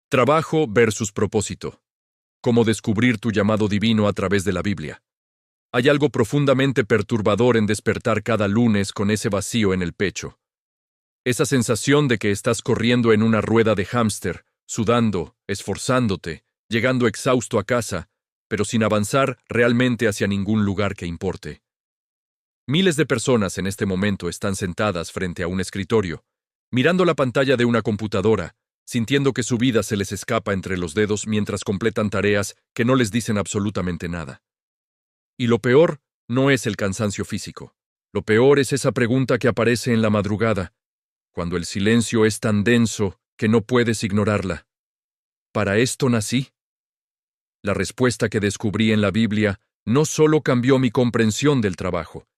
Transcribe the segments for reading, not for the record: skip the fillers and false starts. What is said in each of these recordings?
Trabajo versus propósito. Cómo descubrir tu llamado divino a través de la Biblia. Hay algo profundamente perturbador en despertar cada lunes con ese vacío en el pecho. Esa sensación de que estás corriendo en una rueda de hámster, sudando, esforzándote, llegando exhausto a casa, pero sin avanzar realmente hacia ningún lugar que importe. Miles de personas en este momento están sentadas frente a un escritorio, mirando la pantalla de una computadora, sintiendo que su vida se les escapa entre los dedos mientras completan tareas que no les dicen absolutamente nada. Y lo peor no es el cansancio físico. Lo peor es esa pregunta que aparece en la madrugada, cuando el silencio es tan denso que no puedes ignorarla. ¿Para esto nací? La respuesta que descubrí en la Biblia no solo cambió mi comprensión del trabajo,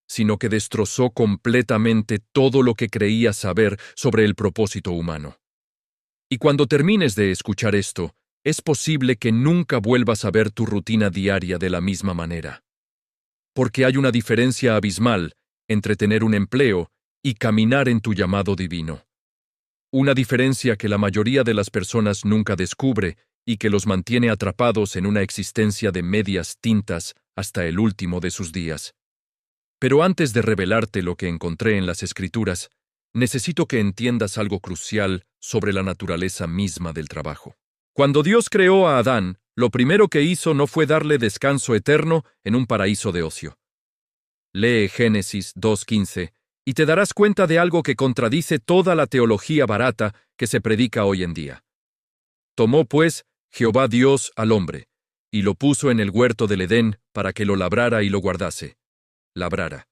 sino que destrozó completamente todo lo que creía saber sobre el propósito humano. Y cuando termines de escuchar esto, es posible que nunca vuelvas a ver tu rutina diaria de la misma manera. Porque hay una diferencia abismal entre tener un empleo y caminar en tu llamado divino. Una diferencia que la mayoría de las personas nunca descubre y que los mantiene atrapados en una existencia de medias tintas hasta el último de sus días. Pero antes de revelarte lo que encontré en las Escrituras, necesito que entiendas algo crucial sobre la naturaleza misma del trabajo. Cuando Dios creó a Adán, lo primero que hizo no fue darle descanso eterno en un paraíso de ocio. Lee Génesis 2:15 y te darás cuenta de algo que contradice toda la teología barata que se predica hoy en día. Tomó, pues, Jehová Dios al hombre, y lo puso en el huerto del Edén para que lo labrara y lo guardase. Labrara.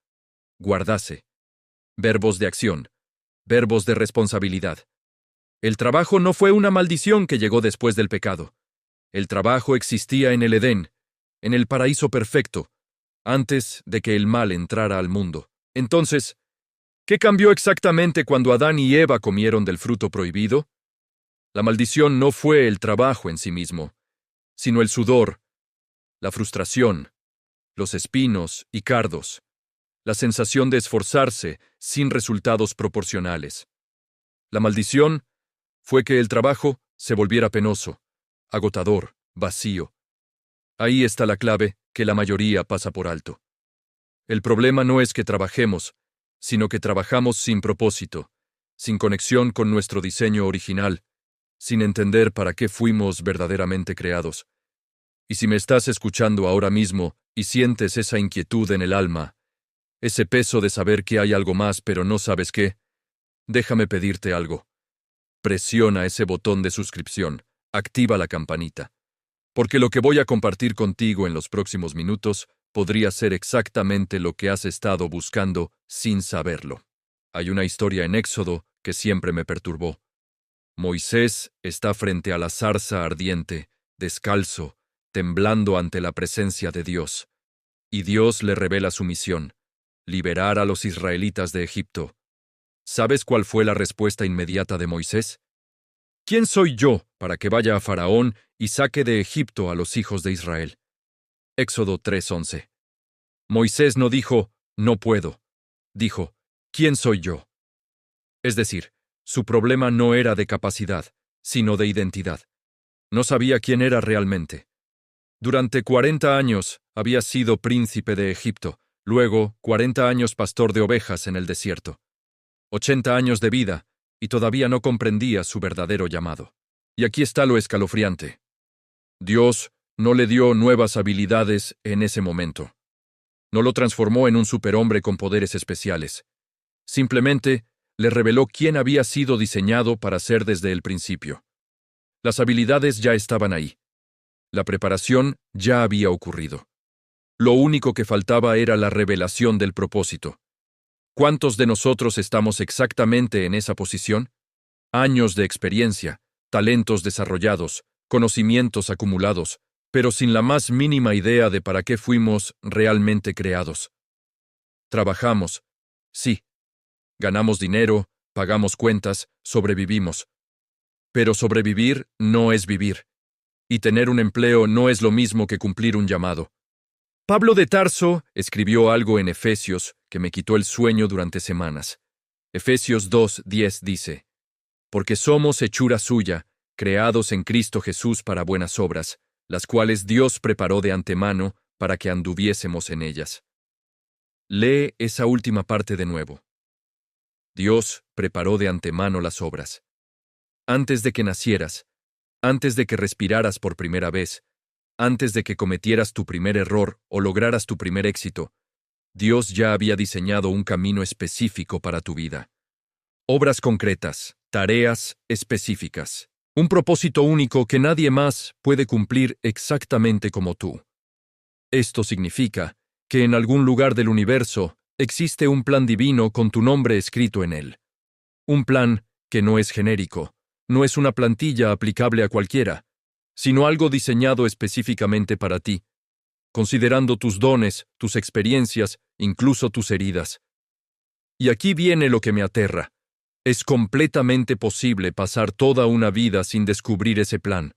Guardase. Verbos de acción. Verbos de responsabilidad. El trabajo no fue una maldición que llegó después del pecado. El trabajo existía en el Edén, en el paraíso perfecto, antes de que el mal entrara al mundo. Entonces, ¿qué cambió exactamente cuando Adán y Eva comieron del fruto prohibido? La maldición no fue el trabajo en sí mismo, sino el sudor, la frustración, los espinos y cardos, la sensación de esforzarse sin resultados proporcionales. La maldición fue que el trabajo se volviera penoso, agotador, vacío. Ahí está la clave que la mayoría pasa por alto. El problema no es que trabajemos, sino que trabajamos sin propósito, sin conexión con nuestro diseño original, sin entender para qué fuimos verdaderamente creados. Y si me estás escuchando ahora mismo y sientes esa inquietud en el alma, ese peso de saber que hay algo más pero no sabes qué, déjame pedirte algo. Presiona ese botón de suscripción, activa la campanita, porque lo que voy a compartir contigo en los próximos minutos podría ser exactamente lo que has estado buscando sin saberlo. Hay una historia en Éxodo que siempre me perturbó. Moisés está frente a la zarza ardiente, descalzo, temblando ante la presencia de Dios, y Dios le revela su misión: liberar a los israelitas de Egipto. ¿Sabes cuál fue la respuesta inmediata de Moisés? ¿Quién soy yo para que vaya a Faraón y saque de Egipto a los hijos de Israel? Éxodo 3:11. Moisés no dijo, no puedo. Dijo, ¿quién soy yo? Es decir, su problema no era de capacidad, sino de identidad. No sabía quién era realmente. Durante 40 años había sido príncipe de Egipto, luego 40 años pastor de ovejas en el desierto. 80 años de vida, y todavía no comprendía su verdadero llamado. Y aquí está lo escalofriante. Dios no le dio nuevas habilidades en ese momento. No lo transformó en un superhombre con poderes especiales. Simplemente le reveló quién había sido diseñado para ser desde el principio. Las habilidades ya estaban ahí. La preparación ya había ocurrido. Lo único que faltaba era la revelación del propósito. ¿Cuántos de nosotros estamos exactamente en esa posición? Años de experiencia, talentos desarrollados, conocimientos acumulados, pero sin la más mínima idea de para qué fuimos realmente creados. Trabajamos, sí. Ganamos dinero, pagamos cuentas, sobrevivimos. Pero sobrevivir no es vivir. Y tener un empleo no es lo mismo que cumplir un llamado. Pablo de Tarso escribió algo en Efesios que me quitó el sueño durante semanas. Efesios 2:10 dice: porque somos hechura suya, creados en Cristo Jesús para buenas obras, las cuales Dios preparó de antemano para que anduviésemos en ellas. Lee esa última parte de nuevo. Dios preparó de antemano las obras. Antes de que nacieras, antes de que respiraras por primera vez, antes de que cometieras tu primer error o lograras tu primer éxito, Dios ya había diseñado un camino específico para tu vida. Obras concretas, tareas específicas, un propósito único que nadie más puede cumplir exactamente como tú. Esto significa que en algún lugar del universo existe un plan divino con tu nombre escrito en él. Un plan que no es genérico, no es una plantilla aplicable a cualquiera, sino algo diseñado específicamente para ti, considerando tus dones, tus experiencias, incluso tus heridas. Y aquí viene lo que me aterra. Es completamente posible pasar toda una vida sin descubrir ese plan.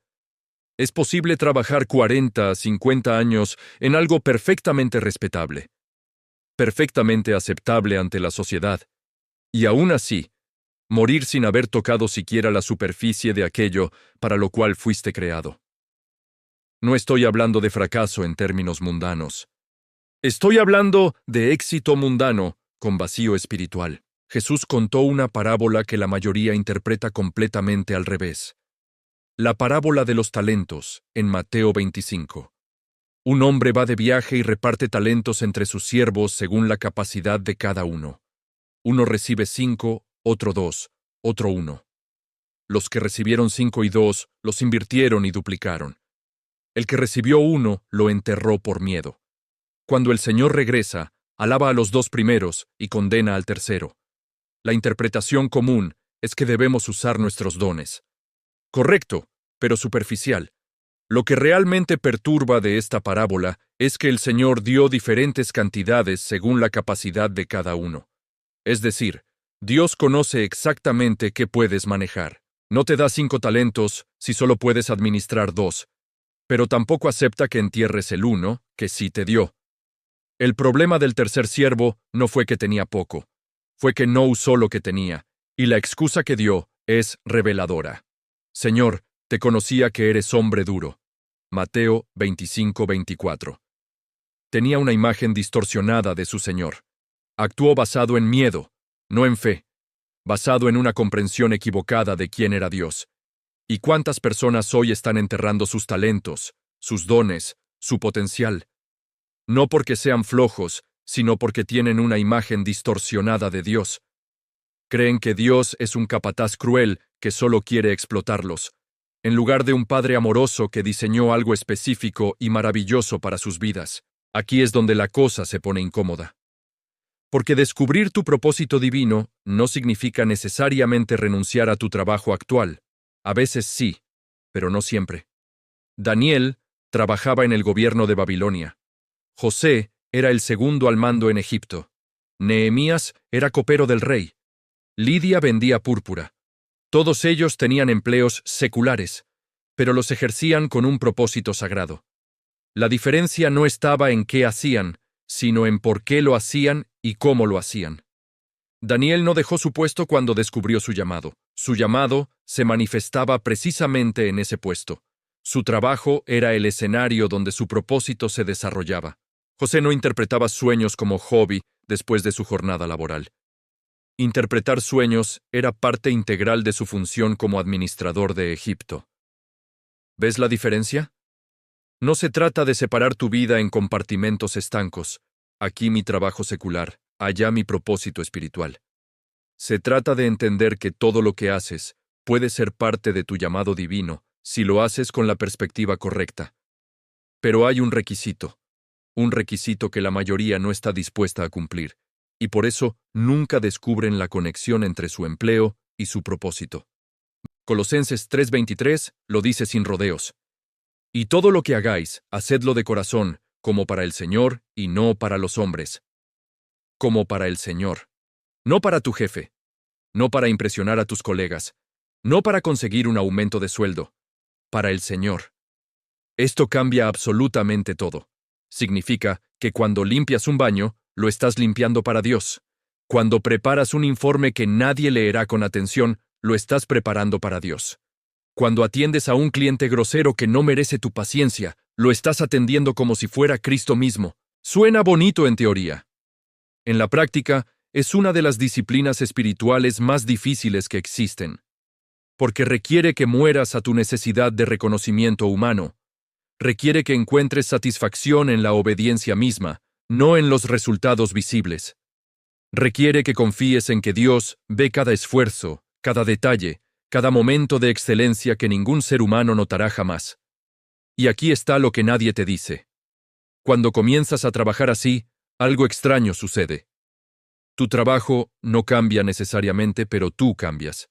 Es posible trabajar 40, 50 años en algo perfectamente respetable, perfectamente aceptable ante la sociedad, y aún así, morir sin haber tocado siquiera la superficie de aquello para lo cual fuiste creado. No estoy hablando de fracaso en términos mundanos. Estoy hablando de éxito mundano con vacío espiritual. Jesús contó una parábola que la mayoría interpreta completamente al revés. La parábola de los talentos, en Mateo 25. Un hombre va de viaje y reparte talentos entre sus siervos según la capacidad de cada uno. Uno recibe 5, otro 2, otro 1. Los que recibieron 5 y 2 los invirtieron y duplicaron. El que recibió 1 lo enterró por miedo. Cuando el Señor regresa, alaba a los 2 primeros y condena al tercero. La interpretación común es que debemos usar nuestros dones. Correcto, pero superficial. Lo que realmente perturba de esta parábola es que el Señor dio diferentes cantidades según la capacidad de cada uno. Es decir, Dios conoce exactamente qué puedes manejar. No te da 5 talentos si solo puedes administrar 2, pero tampoco acepta que entierres el 1 que sí te dio. El problema del tercer siervo no fue que tenía poco, fue que no usó lo que tenía, y la excusa que dio es reveladora. Señor, te conocía que eres hombre duro. Mateo 25-24. Tenía una imagen distorsionada de su Señor. Actuó basado en miedo, no en fe, basado en una comprensión equivocada de quién era Dios. ¿Y cuántas personas hoy están enterrando sus talentos, sus dones, su potencial? No porque sean flojos, sino porque tienen una imagen distorsionada de Dios. Creen que Dios es un capataz cruel que solo quiere explotarlos, en lugar de un Padre amoroso que diseñó algo específico y maravilloso para sus vidas. Aquí es donde la cosa se pone incómoda. Porque descubrir tu propósito divino no significa necesariamente renunciar a tu trabajo actual. A veces sí, pero no siempre. Daniel trabajaba en el gobierno de Babilonia. José era el segundo al mando en Egipto. Nehemías era copero del rey. Lidia vendía púrpura. Todos ellos tenían empleos seculares, pero los ejercían con un propósito sagrado. La diferencia no estaba en qué hacían, sino en por qué lo hacían y cómo lo hacían. Daniel no dejó su puesto cuando descubrió su llamado. Su llamado se manifestaba precisamente en ese puesto. Su trabajo era el escenario donde su propósito se desarrollaba. José no interpretaba sueños como hobby después de su jornada laboral. Interpretar sueños era parte integral de su función como administrador de Egipto. ¿Ves la diferencia? No se trata de separar tu vida en compartimentos estancos. Aquí mi trabajo secular, allá mi propósito espiritual. Se trata de entender que todo lo que haces puede ser parte de tu llamado divino si lo haces con la perspectiva correcta. Pero hay un requisito que la mayoría no está dispuesta a cumplir, y por eso nunca descubren la conexión entre su empleo y su propósito. Colosenses 3:23 lo dice sin rodeos. Y todo lo que hagáis, hacedlo de corazón, como para el Señor y no para los hombres. Como para el Señor. No para tu jefe. No para impresionar a tus colegas. No para conseguir un aumento de sueldo. Para el Señor. Esto cambia absolutamente todo. Significa que cuando limpias un baño, lo estás limpiando para Dios. Cuando preparas un informe que nadie leerá con atención, lo estás preparando para Dios. Cuando atiendes a un cliente grosero que no merece tu paciencia, lo estás atendiendo como si fuera Cristo mismo. Suena bonito en teoría. En la práctica, es una de las disciplinas espirituales más difíciles que existen, porque requiere que mueras a tu necesidad de reconocimiento humano. Requiere que encuentres satisfacción en la obediencia misma, no en los resultados visibles. Requiere que confíes en que Dios ve cada esfuerzo, cada detalle, cada momento de excelencia que ningún ser humano notará jamás. Y aquí está lo que nadie te dice. Cuando comienzas a trabajar así, algo extraño sucede. Tu trabajo no cambia necesariamente, pero tú cambias.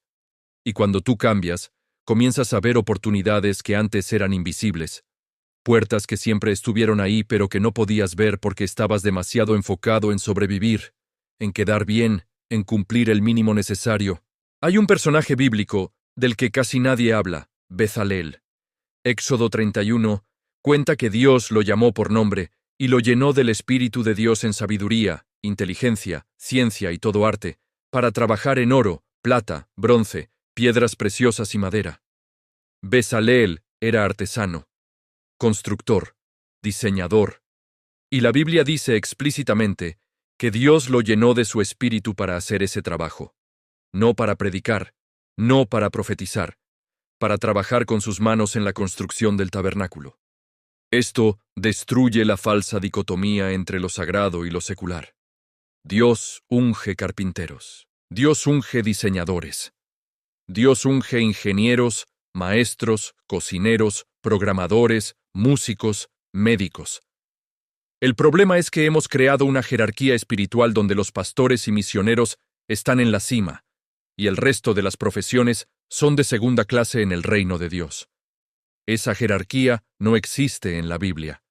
Y cuando tú cambias, comienzas a ver oportunidades que antes eran invisibles. Puertas que siempre estuvieron ahí, pero que no podías ver porque estabas demasiado enfocado en sobrevivir, en quedar bien, en cumplir el mínimo necesario. Hay un personaje bíblico del que casi nadie habla, Bezalel. Éxodo 31 cuenta que Dios lo llamó por nombre y lo llenó del Espíritu de Dios en sabiduría, inteligencia, ciencia y todo arte, para trabajar en oro, plata, bronce, piedras preciosas y madera. Bezalel era artesano, constructor, diseñador. Y la Biblia dice explícitamente que Dios lo llenó de su espíritu para hacer ese trabajo. No para predicar, no para profetizar, para trabajar con sus manos en la construcción del tabernáculo. Esto destruye la falsa dicotomía entre lo sagrado y lo secular. Dios unge carpinteros. Dios unge diseñadores. Dios unge ingenieros, maestros, cocineros, programadores, músicos, médicos. El problema es que hemos creado una jerarquía espiritual donde los pastores y misioneros están en la cima, y el resto de las profesiones son de segunda clase en el reino de Dios. Esa jerarquía no existe en la Biblia.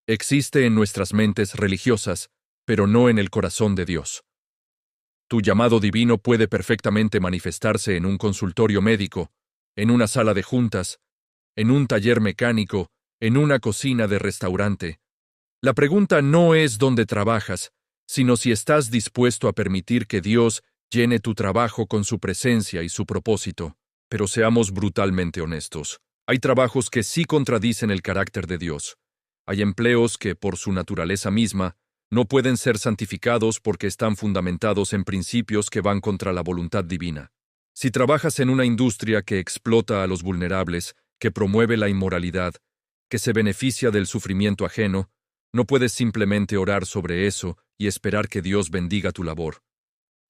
Existe en nuestras mentes religiosas, pero no en el corazón de Dios. Tu llamado divino puede perfectamente manifestarse en un consultorio médico, en una sala de juntas, en un taller mecánico, en una cocina de restaurante. La pregunta no es dónde trabajas, sino si estás dispuesto a permitir que Dios llene tu trabajo con su presencia y su propósito. Pero seamos brutalmente honestos. Hay trabajos que sí contradicen el carácter de Dios. Hay empleos que, por su naturaleza misma, no pueden ser santificados porque están fundamentados en principios que van contra la voluntad divina. Si trabajas en una industria que explota a los vulnerables, que promueve la inmoralidad, que se beneficia del sufrimiento ajeno, no puedes simplemente orar sobre eso y esperar que Dios bendiga tu labor.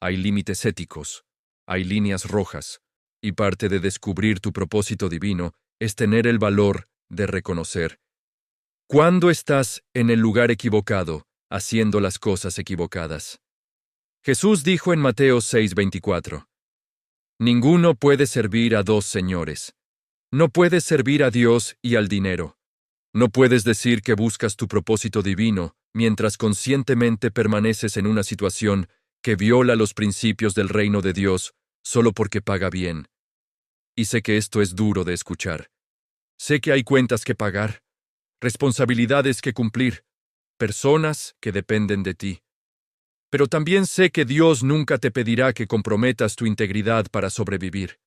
Hay límites éticos, hay líneas rojas, y parte de descubrir tu propósito divino es tener el valor de reconocer cuándo estás en el lugar equivocado, haciendo las cosas equivocadas. Jesús dijo en Mateo 6:24, Ninguno puede servir a dos señores. No puedes servir a Dios y al dinero. No puedes decir que buscas tu propósito divino mientras conscientemente permaneces en una situación que viola los principios del reino de Dios solo porque paga bien. Y sé que esto es duro de escuchar. Sé que hay cuentas que pagar, responsabilidades que cumplir, personas que dependen de ti. Pero también sé que Dios nunca te pedirá que comprometas tu integridad para sobrevivir.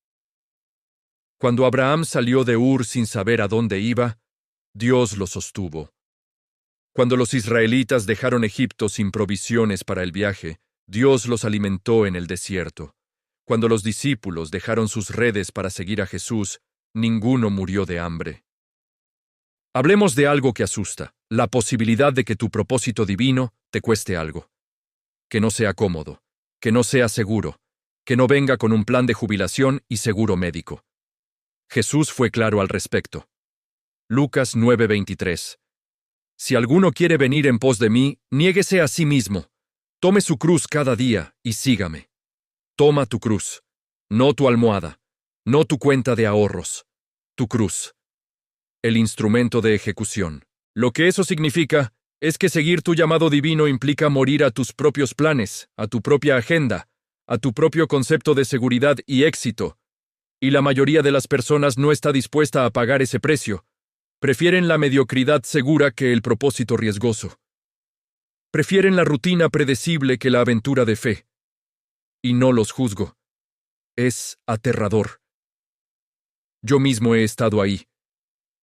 Cuando Abraham salió de Ur sin saber a dónde iba, Dios lo sostuvo. Cuando los israelitas dejaron Egipto sin provisiones para el viaje, Dios los alimentó en el desierto. Cuando los discípulos dejaron sus redes para seguir a Jesús, ninguno murió de hambre. Hablemos de algo que asusta, la posibilidad de que tu propósito divino te cueste algo. Que no sea cómodo, que no sea seguro, que no venga con un plan de jubilación y seguro médico. Jesús fue claro al respecto. Lucas 9:23. Si alguno quiere venir en pos de mí, niéguese a sí mismo. Tome su cruz cada día y sígame. Toma tu cruz, no tu almohada, no tu cuenta de ahorros, tu cruz. El instrumento de ejecución. Lo que eso significa es que seguir tu llamado divino implica morir a tus propios planes, a tu propia agenda, a tu propio concepto de seguridad y éxito. Y la mayoría de las personas no está dispuesta a pagar ese precio. Prefieren la mediocridad segura que el propósito riesgoso. Prefieren la rutina predecible que la aventura de fe. Y no los juzgo. Es aterrador. Yo mismo he estado ahí,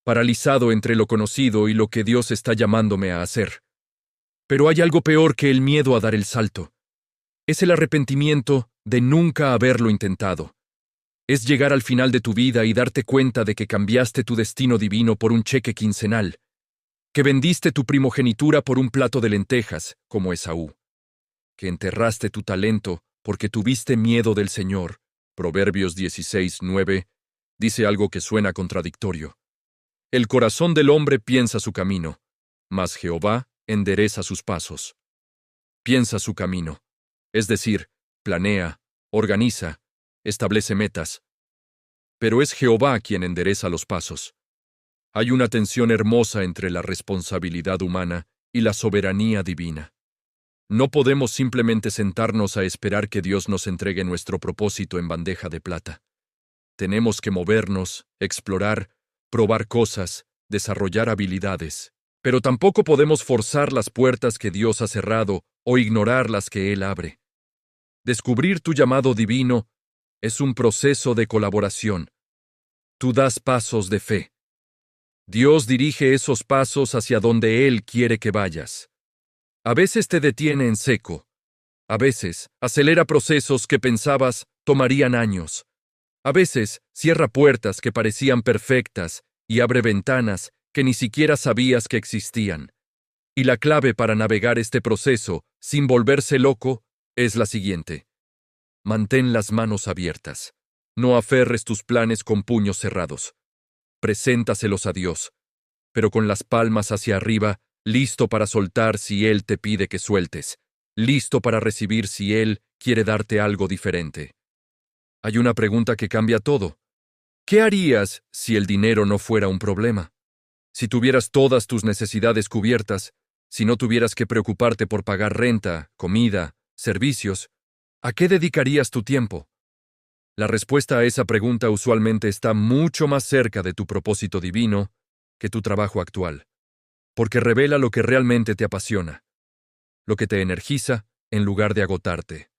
paralizado entre lo conocido y lo que Dios está llamándome a hacer. Pero hay algo peor que el miedo a dar el salto. Es el arrepentimiento de nunca haberlo intentado. Es llegar al final de tu vida y darte cuenta de que cambiaste tu destino divino por un cheque quincenal, que vendiste tu primogenitura por un plato de lentejas, como Esaú, que enterraste tu talento porque tuviste miedo del Señor. Proverbios 16:9 dice algo que suena contradictorio. El corazón del hombre piensa su camino, mas Jehová endereza sus pasos. Piensa su camino, es decir, planea, organiza, establece metas. Pero es Jehová quien endereza los pasos. Hay una tensión hermosa entre la responsabilidad humana y la soberanía divina. No podemos simplemente sentarnos a esperar que Dios nos entregue nuestro propósito en bandeja de plata. Tenemos que movernos, explorar, probar cosas, desarrollar habilidades. Pero tampoco podemos forzar las puertas que Dios ha cerrado o ignorar las que Él abre. Descubrir tu llamado divino es un proceso de colaboración. Tú das pasos de fe. Dios dirige esos pasos hacia donde Él quiere que vayas. A veces te detiene en seco. A veces acelera procesos que pensabas tomarían años. A veces cierra puertas que parecían perfectas y abre ventanas que ni siquiera sabías que existían. Y la clave para navegar este proceso sin volverse loco es la siguiente. Mantén las manos abiertas. No aferres tus planes con puños cerrados. Preséntaselos a Dios, pero con las palmas hacia arriba, listo para soltar si Él te pide que sueltes, listo para recibir si Él quiere darte algo diferente. Hay una pregunta que cambia todo. ¿Qué harías si el dinero no fuera un problema? Si tuvieras todas tus necesidades cubiertas, si no tuvieras que preocuparte por pagar renta, comida, servicios, ¿a qué dedicarías tu tiempo? La respuesta a esa pregunta usualmente está mucho más cerca de tu propósito divino que tu trabajo actual, porque revela lo que realmente te apasiona, lo que te energiza en lugar de agotarte.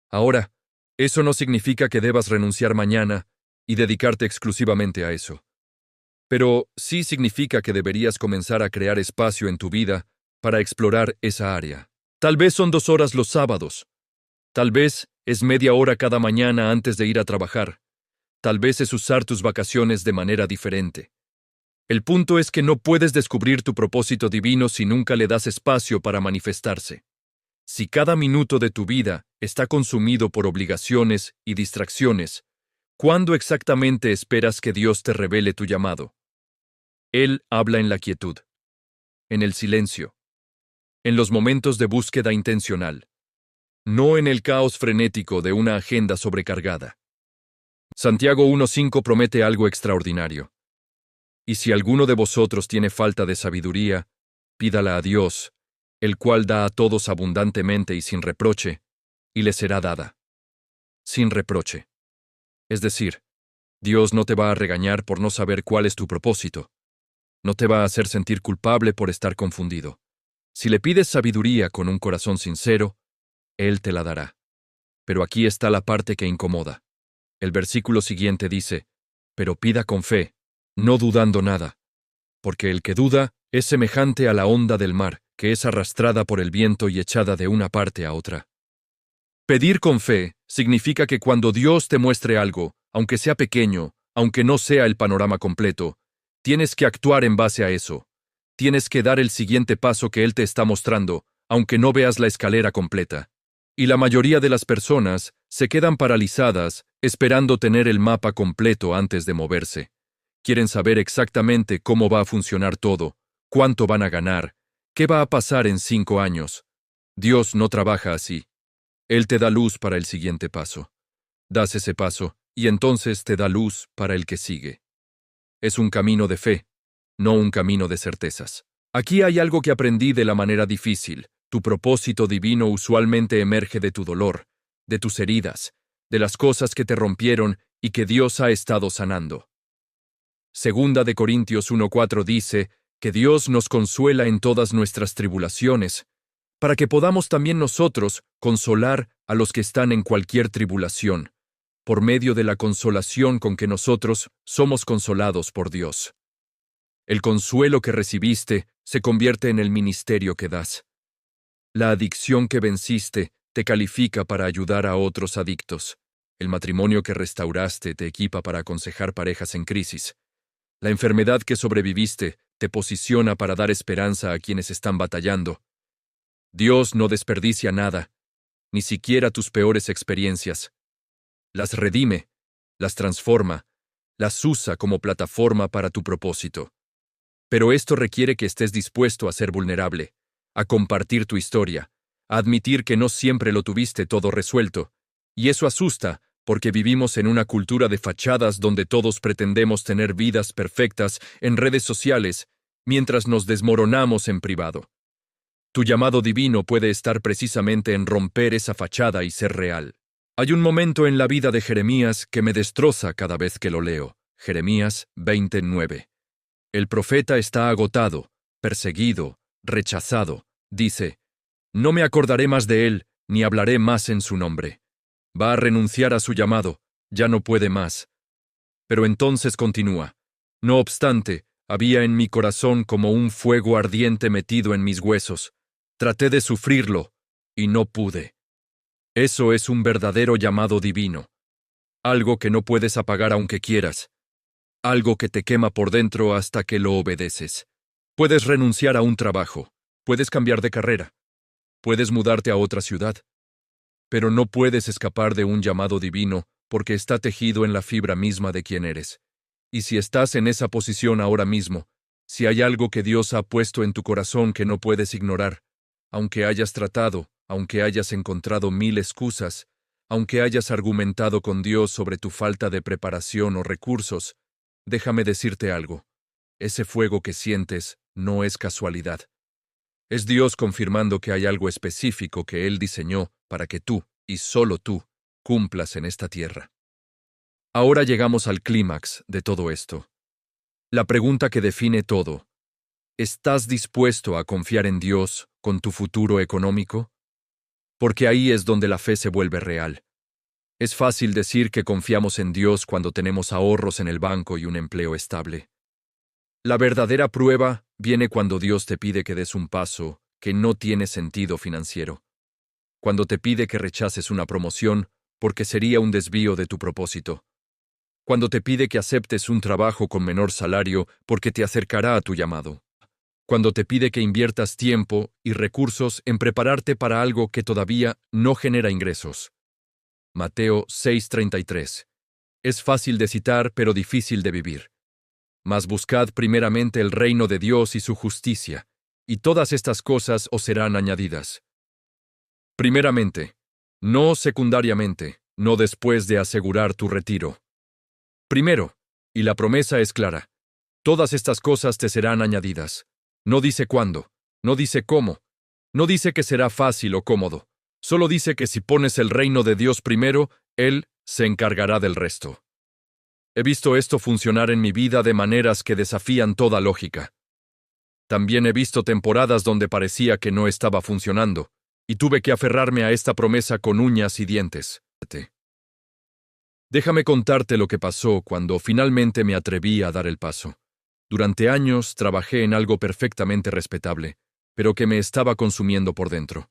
Ahora, eso no significa que debas renunciar mañana y dedicarte exclusivamente a eso. Pero sí significa que deberías comenzar a crear espacio en tu vida para explorar esa área. Tal vez son 2 horas los sábados. Tal vez es media hora cada mañana antes de ir a trabajar. Tal vez es usar tus vacaciones de manera diferente. El punto es que no puedes descubrir tu propósito divino si nunca le das espacio para manifestarse. Si cada minuto de tu vida está consumido por obligaciones y distracciones, ¿cuándo exactamente esperas que Dios te revele tu llamado? Él habla en la quietud, en el silencio, en los momentos de búsqueda intencional, no en el caos frenético de una agenda sobrecargada. Santiago 1:5 promete algo extraordinario. Y si alguno de vosotros tiene falta de sabiduría, pídala a Dios, el cual da a todos abundantemente y sin reproche, y le será dada. Sin reproche. Es decir, Dios no te va a regañar por no saber cuál es tu propósito. No te va a hacer sentir culpable por estar confundido. Si le pides sabiduría con un corazón sincero, Él te la dará. Pero aquí está la parte que incomoda. El versículo siguiente dice, pero pida con fe, no dudando nada, porque el que duda es semejante a la onda del mar, que es arrastrada por el viento y echada de una parte a otra. Pedir con fe significa que cuando Dios te muestre algo, aunque sea pequeño, aunque no sea el panorama completo, tienes que actuar en base a eso. Tienes que dar el siguiente paso que Él te está mostrando, aunque no veas la escalera completa. Y la mayoría de las personas se quedan paralizadas esperando tener el mapa completo antes de moverse. Quieren saber exactamente cómo va a funcionar todo, cuánto van a ganar, qué va a pasar en 5 años. Dios no trabaja así. Él te da luz para el siguiente paso. Das ese paso, y entonces te da luz para el que sigue. Es un camino de fe, no un camino de certezas. Aquí hay algo que aprendí de la manera difícil. Tu propósito divino usualmente emerge de tu dolor, de tus heridas, de las cosas que te rompieron y que Dios ha estado sanando. Segunda de Corintios 1:4 dice que Dios nos consuela en todas nuestras tribulaciones, para que podamos también nosotros consolar a los que están en cualquier tribulación, por medio de la consolación con que nosotros somos consolados por Dios. El consuelo que recibiste se convierte en el ministerio que das. La adicción que venciste te califica para ayudar a otros adictos. El matrimonio que restauraste te equipa para aconsejar parejas en crisis. La enfermedad que sobreviviste te posiciona para dar esperanza a quienes están batallando. Dios no desperdicia nada, ni siquiera tus peores experiencias. Las redime, las transforma, las usa como plataforma para tu propósito. Pero esto requiere que estés dispuesto a ser vulnerable, a compartir tu historia, a admitir que no siempre lo tuviste todo resuelto. Y eso asusta, porque vivimos en una cultura de fachadas donde todos pretendemos tener vidas perfectas en redes sociales, mientras nos desmoronamos en privado. Tu llamado divino puede estar precisamente en romper esa fachada y ser real. Hay un momento en la vida de Jeremías que me destroza cada vez que lo leo. Jeremías 29. El profeta está agotado, perseguido, rechazado. Dice, no me acordaré más de él, ni hablaré más en su nombre. Va a renunciar a su llamado, ya no puede más. Pero entonces continúa. No obstante, había en mi corazón como un fuego ardiente metido en mis huesos. Traté de sufrirlo, y no pude. Eso es un verdadero llamado divino. Algo que no puedes apagar aunque quieras. Algo que te quema por dentro hasta que lo obedeces. Puedes renunciar a un trabajo. Puedes cambiar de carrera. Puedes mudarte a otra ciudad. Pero no puedes escapar de un llamado divino porque está tejido en la fibra misma de quien eres. Y si estás en esa posición ahora mismo, si hay algo que Dios ha puesto en tu corazón que no puedes ignorar, aunque hayas tratado, aunque hayas encontrado 1000 excusas, aunque hayas argumentado con Dios sobre tu falta de preparación o recursos, déjame decirte algo. Ese fuego que sientes no es casualidad. Es Dios confirmando que hay algo específico que Él diseñó para que tú, y solo tú, cumplas en esta tierra. Ahora llegamos al clímax de todo esto. La pregunta que define todo. ¿Estás dispuesto a confiar en Dios con tu futuro económico? Porque ahí es donde la fe se vuelve real. Es fácil decir que confiamos en Dios cuando tenemos ahorros en el banco y un empleo estable. La verdadera prueba viene cuando Dios te pide que des un paso que no tiene sentido financiero. Cuando te pide que rechaces una promoción porque sería un desvío de tu propósito. Cuando te pide que aceptes un trabajo con menor salario porque te acercará a tu llamado. Cuando te pide que inviertas tiempo y recursos en prepararte para algo que todavía no genera ingresos. Mateo 6:33. Es fácil de citar, pero difícil de vivir. Mas buscad primeramente el reino de Dios y su justicia, y todas estas cosas os serán añadidas. Primeramente, no secundariamente, no después de asegurar tu retiro. Primero, y la promesa es clara, todas estas cosas te serán añadidas. No dice cuándo, no dice cómo, no dice que será fácil o cómodo, solo dice que si pones el reino de Dios primero, Él se encargará del resto. He visto esto funcionar en mi vida de maneras que desafían toda lógica. También he visto temporadas donde parecía que no estaba funcionando, y tuve que aferrarme a esta promesa con uñas y dientes. Déjame contarte lo que pasó cuando finalmente me atreví a dar el paso. Durante años trabajé en algo perfectamente respetable, pero que me estaba consumiendo por dentro.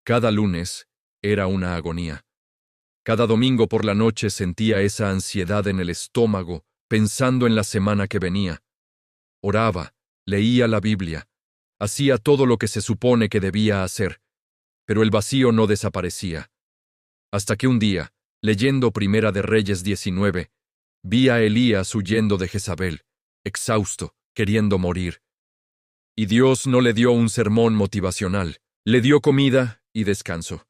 Cada lunes era una agonía. Cada domingo por la noche sentía esa ansiedad en el estómago, pensando en la semana que venía. Oraba, leía la Biblia, hacía todo lo que se supone que debía hacer, pero el vacío no desaparecía. Hasta que un día, leyendo Primera de Reyes 19, vi a Elías huyendo de Jezabel, exhausto, queriendo morir. Y Dios no le dio un sermón motivacional, le dio comida y descanso.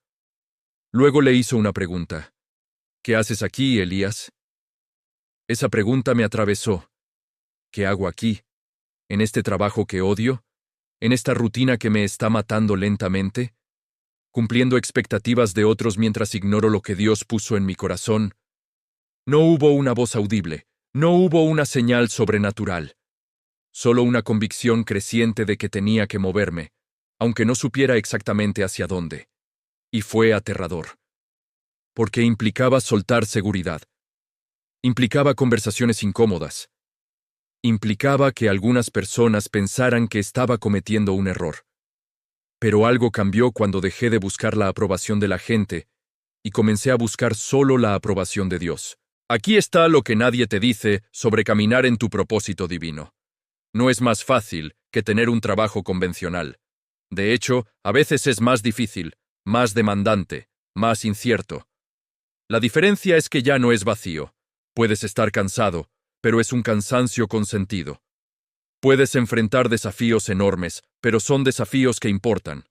Luego le hizo una pregunta. ¿Qué haces aquí, Elías? Esa pregunta me atravesó. ¿Qué hago aquí? ¿En este trabajo que odio? ¿En esta rutina que me está matando lentamente? ¿Cumpliendo expectativas de otros mientras ignoro lo que Dios puso en mi corazón? No hubo una voz audible, no hubo una señal sobrenatural. Solo una convicción creciente de que tenía que moverme, aunque no supiera exactamente hacia dónde. Y fue aterrador. porque implicaba soltar seguridad. Implicaba conversaciones incómodas. Implicaba que algunas personas pensaran que estaba cometiendo un error. Pero algo cambió cuando dejé de buscar la aprobación de la gente y comencé a buscar solo la aprobación de Dios. Aquí está lo que nadie te dice sobre caminar en tu propósito divino. No es más fácil que tener un trabajo convencional. De hecho, a veces es más difícil, más demandante, más incierto. La diferencia es que ya no es vacío. Puedes estar cansado, pero es un cansancio con sentido. Puedes enfrentar desafíos enormes, pero son desafíos que importan.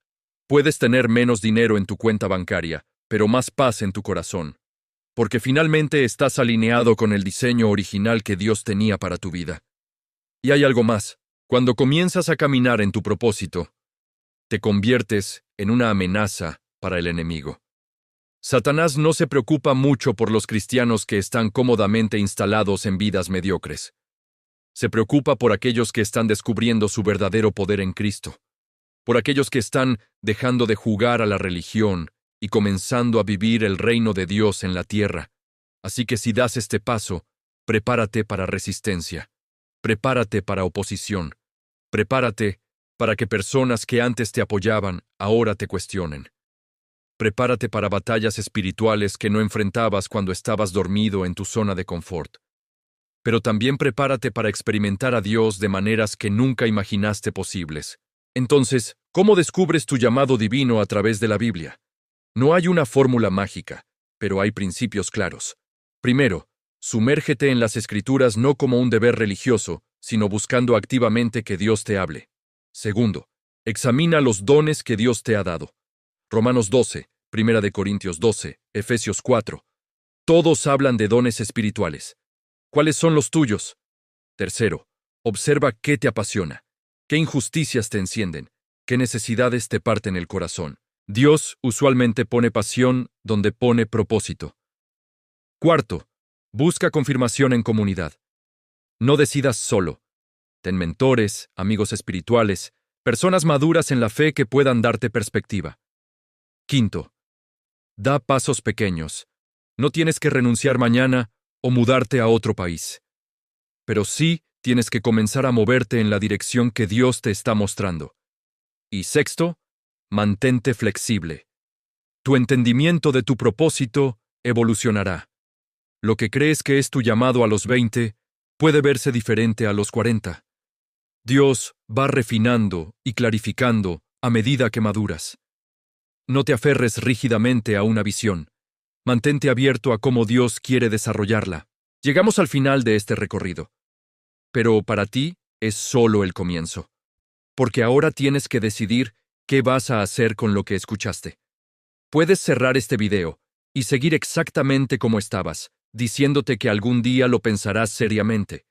Puedes tener menos dinero en tu cuenta bancaria, pero más paz en tu corazón. Porque finalmente estás alineado con el diseño original que Dios tenía para tu vida. Y hay algo más. Cuando comienzas a caminar en tu propósito, te conviertes en una amenaza para el enemigo. Satanás no se preocupa mucho por los cristianos que están cómodamente instalados en vidas mediocres. Se preocupa por aquellos que están descubriendo su verdadero poder en Cristo, por aquellos que están dejando de jugar a la religión y comenzando a vivir el reino de Dios en la tierra. Así que si das este paso, prepárate para resistencia, prepárate para oposición, prepárate para que personas que antes te apoyaban ahora te cuestionen. Prepárate para batallas espirituales que no enfrentabas cuando estabas dormido en tu zona de confort. Pero también prepárate para experimentar a Dios de maneras que nunca imaginaste posibles. Entonces, ¿cómo descubres tu llamado divino a través de la Biblia? No hay una fórmula mágica, pero hay principios claros. Primero, sumérgete en las Escrituras no como un deber religioso, sino buscando activamente que Dios te hable. Segundo, examina los dones que Dios te ha dado. Romanos 12, 1 Corintios 12, Efesios 4. Todos hablan de dones espirituales. ¿Cuáles son los tuyos? Tercero, observa qué te apasiona, qué injusticias te encienden, qué necesidades te parten el corazón. Dios usualmente pone pasión donde pone propósito. Cuarto, busca confirmación en comunidad. No decidas solo. Ten mentores, amigos espirituales, personas maduras en la fe que puedan darte perspectiva. Quinto, da pasos pequeños. No tienes que renunciar mañana o mudarte a otro país. Pero sí tienes que comenzar a moverte en la dirección que Dios te está mostrando. Y sexto, mantente flexible. Tu entendimiento de tu propósito evolucionará. Lo que crees que es tu llamado a los 20 puede verse diferente a los 40. Dios va refinando y clarificando a medida que maduras. No te aferres rígidamente a una visión. Mantente abierto a cómo Dios quiere desarrollarla. Llegamos al final de este recorrido. Pero para ti es solo el comienzo. Porque ahora tienes que decidir qué vas a hacer con lo que escuchaste. Puedes cerrar este video y seguir exactamente como estabas, diciéndote que algún día lo pensarás seriamente.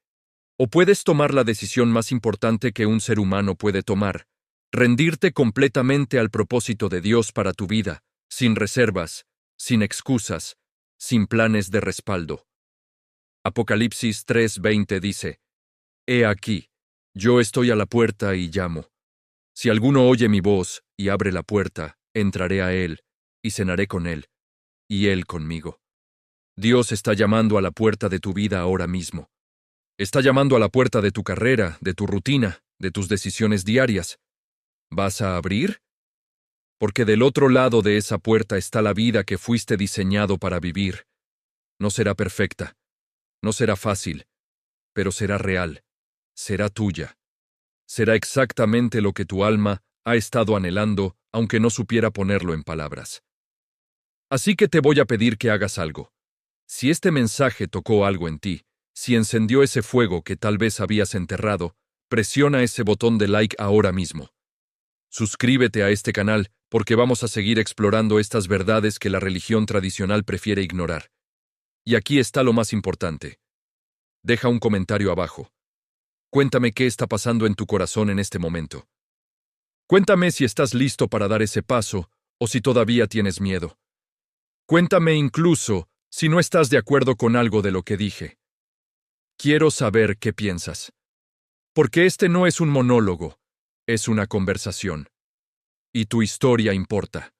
O puedes tomar la decisión más importante que un ser humano puede tomar, rendirte completamente al propósito de Dios para tu vida, sin reservas, sin excusas, sin planes de respaldo. Apocalipsis 3:20 dice, He aquí, yo estoy a la puerta y llamo. Si alguno oye mi voz y abre la puerta, entraré a él, y cenaré con él, y él conmigo. Dios está llamando a la puerta de tu vida ahora mismo. Está llamando a la puerta de tu carrera, de tu rutina, de tus decisiones diarias. ¿Vas a abrir? Porque del otro lado de esa puerta está la vida que fuiste diseñado para vivir. No será perfecta, no será fácil, pero será real, será tuya. Será exactamente lo que tu alma ha estado anhelando, aunque no supiera ponerlo en palabras. Así que te voy a pedir que hagas algo. Si este mensaje tocó algo en ti, si encendió ese fuego que tal vez habías enterrado, presiona ese botón de like ahora mismo. Suscríbete a este canal porque vamos a seguir explorando estas verdades que la religión tradicional prefiere ignorar. Y aquí está lo más importante. Deja un comentario abajo. Cuéntame qué está pasando en tu corazón en este momento. Cuéntame si estás listo para dar ese paso o si todavía tienes miedo. Cuéntame incluso si no estás de acuerdo con algo de lo que dije. Quiero saber qué piensas. Porque este no es un monólogo, es una conversación. Y tu historia importa.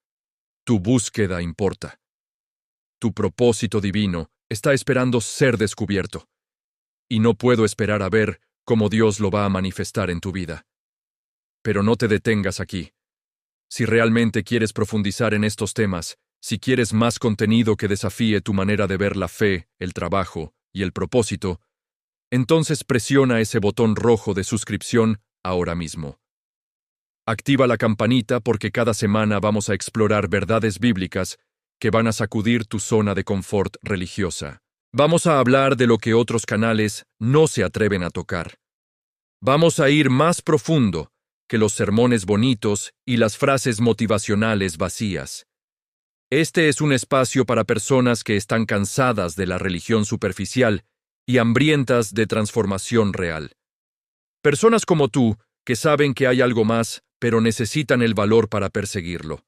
Tu búsqueda importa. Tu propósito divino está esperando ser descubierto. Y no puedo esperar a ver cómo Dios lo va a manifestar en tu vida. Pero no te detengas aquí. Si realmente quieres profundizar en estos temas, si quieres más contenido que desafíe tu manera de ver la fe, el trabajo y el propósito, entonces presiona ese botón rojo de suscripción ahora mismo. Activa la campanita porque cada semana vamos a explorar verdades bíblicas que van a sacudir tu zona de confort religiosa. Vamos a hablar de lo que otros canales no se atreven a tocar. Vamos a ir más profundo que los sermones bonitos y las frases motivacionales vacías. Este es un espacio para personas que están cansadas de la religión superficial y hambrientas de transformación real. Personas como tú, que saben que hay algo más, pero necesitan el valor para perseguirlo.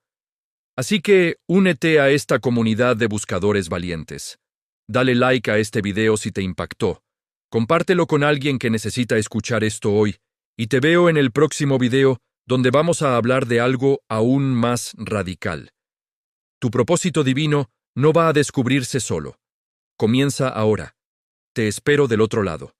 Así que únete a esta comunidad de buscadores valientes. Dale like a este video si te impactó. Compártelo con alguien que necesita escuchar esto hoy, y te veo en el próximo video donde vamos a hablar de algo aún más radical. Tu propósito divino no va a descubrirse solo. Comienza ahora. Te espero del otro lado.